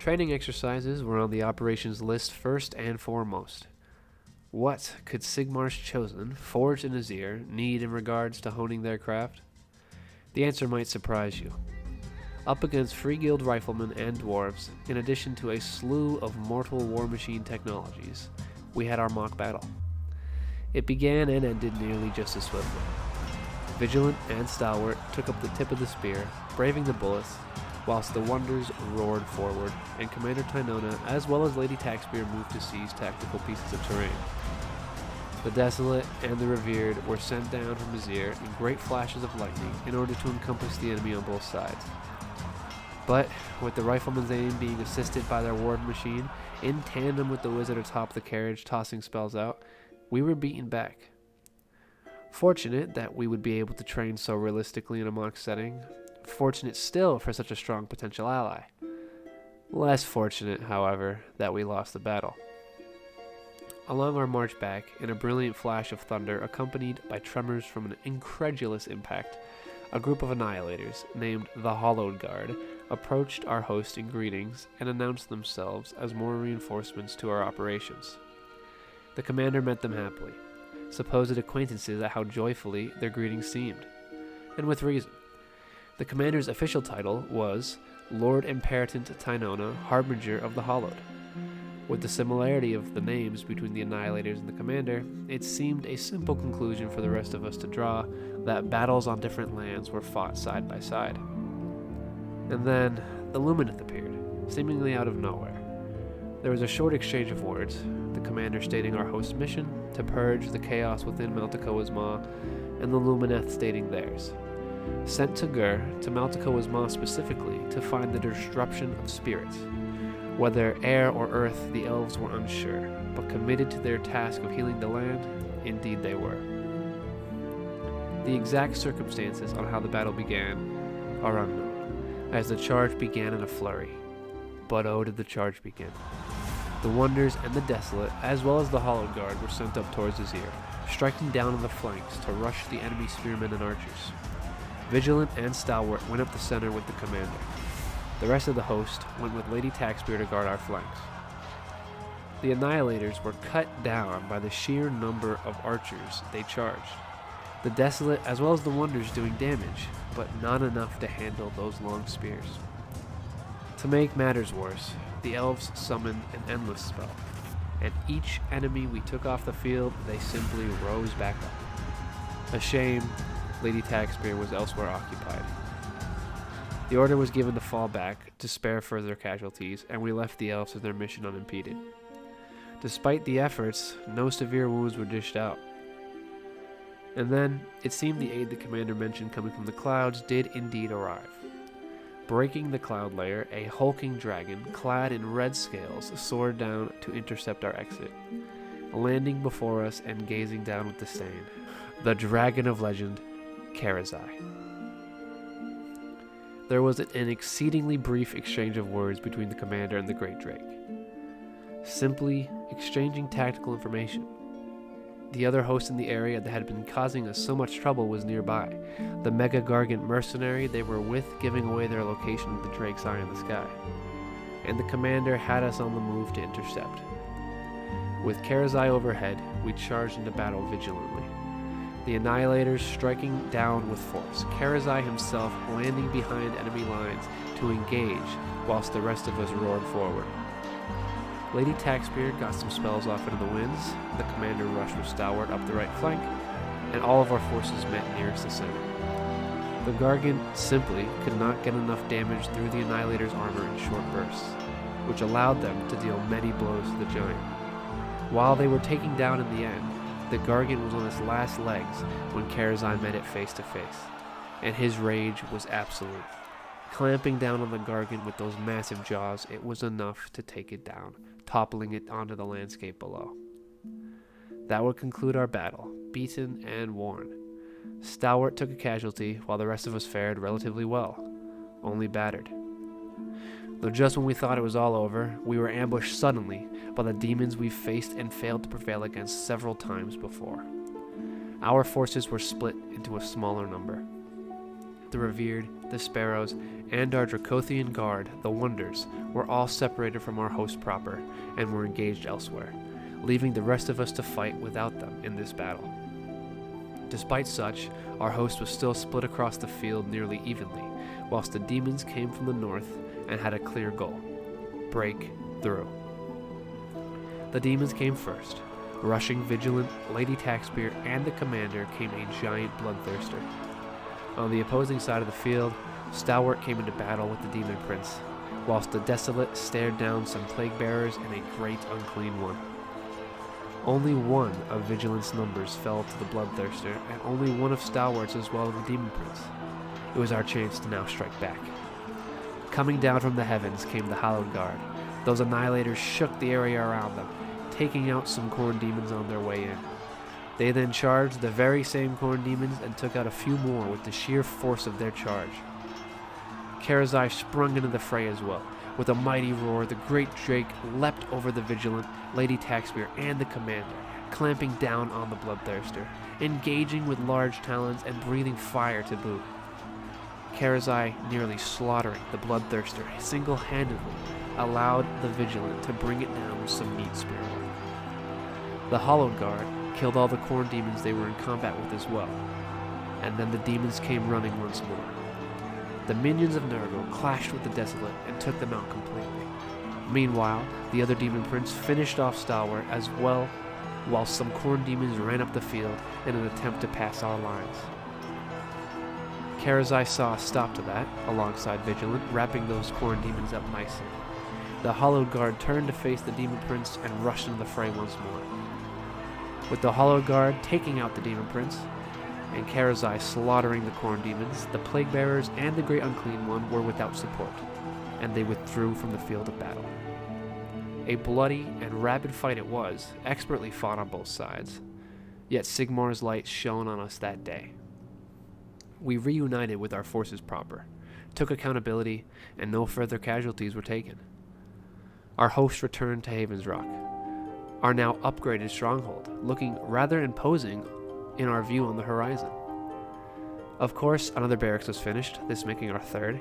Training exercises were on the operations list first and foremost. What could Sigmar's chosen, forged in Azir, need in regards to honing their craft? The answer might surprise you. Up against Free Guild riflemen and dwarves, in addition to a slew of mortal war machine technologies, we had our mock battle. It began and ended nearly just as swiftly. Vigilant and Stalwart took up the tip of the spear, braving the bullets, whilst the Wonders roared forward, and Commander Tynona, as well as Lady Taxpear, moved to seize tactical pieces of terrain. The Desolate and the Revered were sent down from Azir in great flashes of lightning in order to encompass the enemy on both sides. But, with the rifleman's aim being assisted by their ward machine, in tandem with the wizard atop the carriage tossing spells out, we were beaten back. Fortunate that we would be able to train so realistically in a mock setting. Fortunate still for such a strong potential ally. Less fortunate, however, that we lost the battle. Along our march back, in a brilliant flash of thunder accompanied by tremors from an incredulous impact, a group of annihilators, named the Hollowed Guard, approached our host in greetings and announced themselves as more reinforcements to our operations. The commander met them happily, supposed acquaintances at how joyfully their greetings seemed, and with reason. The commander's official title was Lord Imperatant Tynona, Harbinger of the Hollowed. With the similarity of the names between the Annihilators and the commander, it seemed a simple conclusion for the rest of us to draw that battles on different lands were fought side by side. And then, the Lumineth appeared, seemingly out of nowhere. There was a short exchange of words, the commander stating our host's mission, to purge the chaos within Malticoas Maw, and the Lumineth stating theirs. Sent to Gur, to Malticoas Maw specifically, to find the disruption of spirits. Whether air or earth, the elves were unsure, but committed to their task of healing the land, indeed they were. The exact circumstances on how the battle began are unknown, as the charge began in a flurry. But oh, did the charge begin. The Wonders and the Desolate, as well as the Hollowed Guard, were sent up towards Azir, striking down on the flanks to rush the enemy spearmen and archers. Vigilant and Stalwart went up the center with the commander. The rest of the host went with Lady Taxpear to guard our flanks. The Annihilators were cut down by the sheer number of archers they charged. The Desolate as well as the Wonders doing damage, but not enough to handle those long spears. To make matters worse, the elves summoned an endless spell, and each enemy we took off the field, they simply rose back up. A shame, Lady Taxpear was elsewhere occupied. The order was given to fall back to spare further casualties, and we left the elves with their mission unimpeded. Despite the efforts, no severe wounds were dished out. And then, it seemed the aid the commander mentioned coming from the clouds did indeed arrive. Breaking the cloud layer, a hulking dragon, clad in red scales, soared down to intercept our exit, landing before us and gazing down with disdain. The dragon of legend, Karazai. There was an exceedingly brief exchange of words between the commander and the great drake. Simply exchanging tactical information. The other host in the area that had been causing us so much trouble was nearby, the Mega Gargant mercenary they were with giving away their location with the drake's eye in the sky. And the commander had us on the move to intercept. With Karazai overhead, we charged into battle vigilantly. The Annihilators striking down with force, Karazai himself landing behind enemy lines to engage, whilst the rest of us roared forward. Lady Taxpear got some spells off into the winds, the commander rushed with Stalwart up the right flank, and all of our forces met nearest the center. The Gargant simply could not get enough damage through the Annihilator's armor in short bursts, which allowed them to deal many blows to the giant. While they were taken down in the end, the Gargant was on its last legs when Karazai met it face to face, and his rage was absolute. Clamping down on the Gargant with those massive jaws, it was enough to take it down, toppling it onto the landscape below. That would conclude our battle, beaten and worn. Stalwart took a casualty, while the rest of us fared relatively well, only battered. Though just when we thought it was all over, we were ambushed suddenly by the demons we faced and failed to prevail against several times before. Our forces were split into a smaller number. the Revered, the Sparrows, and our Dracothian guard, the Wonders, were all separated from our host proper and were engaged elsewhere, leaving the rest of us to fight without them in this battle. Despite such, our host was still split across the field nearly evenly, whilst the demons came from the north and had a clear goal: break through. The demons came first. Rushing Vigilant, Lady Taxpear, and the commander came a giant bloodthirster. On the opposing side of the field, Stalwart came into battle with the Demon Prince, whilst the Desolate stared down some Plague Bearers and a great unclean one. Only one of Vigilant's numbers fell to the Bloodthirster, and only one of Stalwart's as well as the Demon Prince. It was our chance to now strike back. Coming down from the heavens came the Hallowed Guard. Those Annihilators shook the area around them, taking out some Khorne demons on their way in. They then charged the very same Khorne demons and took out a few more with the sheer force of their charge. Karazai sprung into the fray as well. With a mighty roar, the great Drake leapt over the Vigilant, Lady Taxpear, and the commander, clamping down on the Bloodthirster, engaging with large talons and breathing fire to boot. Karazai, nearly slaughtering the Bloodthirster single-handedly, allowed the Vigilant to bring it down with some neat spear work. The Hallowed Guard killed all the Khorne demons they were in combat with as well, and then the demons came running once more. The minions of Nurgle clashed with the Desolate and took them out completely. Meanwhile, the other Demon Prince finished off Stalwart as well, while some Khorne demons ran up the field in an attempt to pass our lines. Karazai saw a stop to that, alongside Vigilant, wrapping those Khorne demons up nicely. The Hallowed Guard turned to face the Demon Prince and rushed into the fray once more. With the Hallowed Guard taking out the Demon Prince, and Karazai slaughtering the Khorne demons, the Plague Bearers and the Great Unclean One were without support, and they withdrew from the field of battle. A bloody and rapid fight it was, expertly fought on both sides, yet Sigmar's light shone on us that day. We reunited with our forces proper, took accountability, and no further casualties were taken. Our host returned to Haven's Rock, our now upgraded stronghold, looking rather imposing in our view on the horizon. Of course, another barracks was finished, this making our third.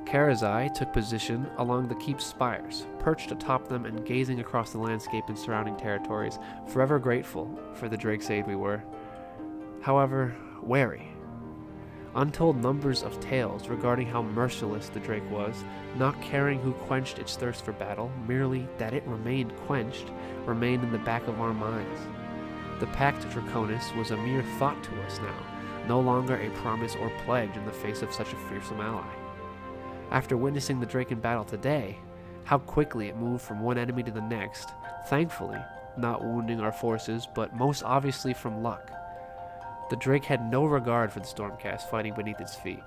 Karazai took position along the keep's spires, perched atop them and gazing across the landscape and surrounding territories, forever grateful for the Drake's aid we were. However, wary. Untold numbers of tales regarding how merciless the Drake was, not caring who quenched its thirst for battle, merely that it remained quenched, remained in the back of our minds. The Pact Draconis was a mere thought to us now, no longer a promise or pledge in the face of such a fearsome ally. After witnessing the Drake in battle today, how quickly it moved from one enemy to the next, thankfully, not wounding our forces, but most obviously from luck. The Drake had no regard for the Stormcast fighting beneath its feet,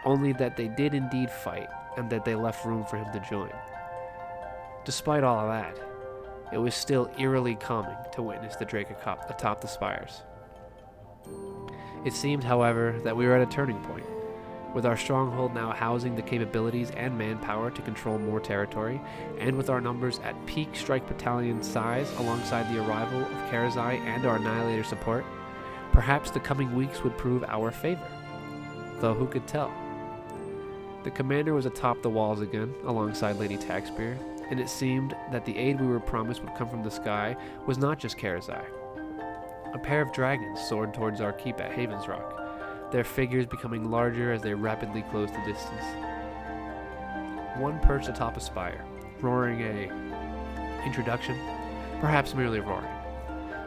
only that they did indeed fight, and that they left room for him to join. Despite all of that, it was still eerily calming to witness the Drake atop the spires. It seemed, however, that we were at a turning point, with our stronghold now housing the capabilities and manpower to control more territory, and with our numbers at peak strike battalion size alongside the arrival of Karazai and our Annihilator support. Perhaps the coming weeks would prove our favor, though who could tell? The commander was atop the walls again, alongside Lady Taxpear, and it seemed that the aid we were promised would come from the sky was not just Karazai. A pair of dragons soared towards our keep at Haven's Rock, their figures becoming larger as they rapidly closed the distance. One perched atop a spire, roaring a introduction, perhaps merely roaring.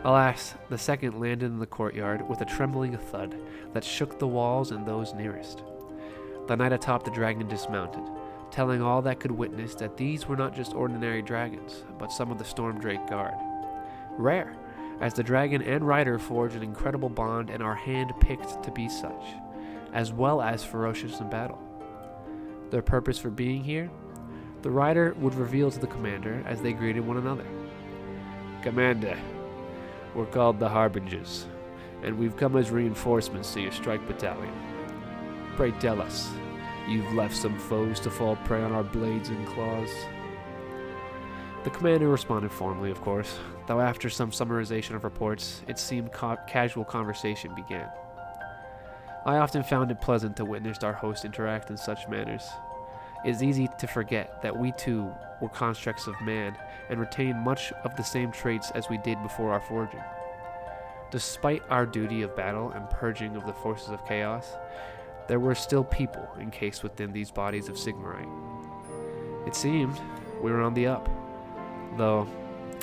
Alas, the second landed in the courtyard with a trembling thud that shook the walls and those nearest. The knight atop the dragon dismounted, telling all that could witness that these were not just ordinary dragons, but some of the Storm Drake Guard. Rare, as the dragon and rider forged an incredible bond and are hand-picked to be such, as well as ferocious in battle. Their purpose for being here? The rider would reveal to the commander as they greeted one another. "Commander, we're called the Harbingers, and we've come as reinforcements to your strike battalion. Pray tell us, you've left some foes to fall prey on our blades and claws?" The commander responded formally, of course, though after some summarization of reports, it seemed casual conversation began. I often found it pleasant to witness our host interact in such manners. It is easy to forget that we too were constructs of man and retain much of the same traits as we did before our forging. Despite our duty of battle and purging of the forces of chaos, there were still people encased within these bodies of Sigmarite. It seemed we were on the up, though,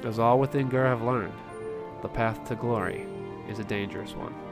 as all within Gur have learned, the path to glory is a dangerous one.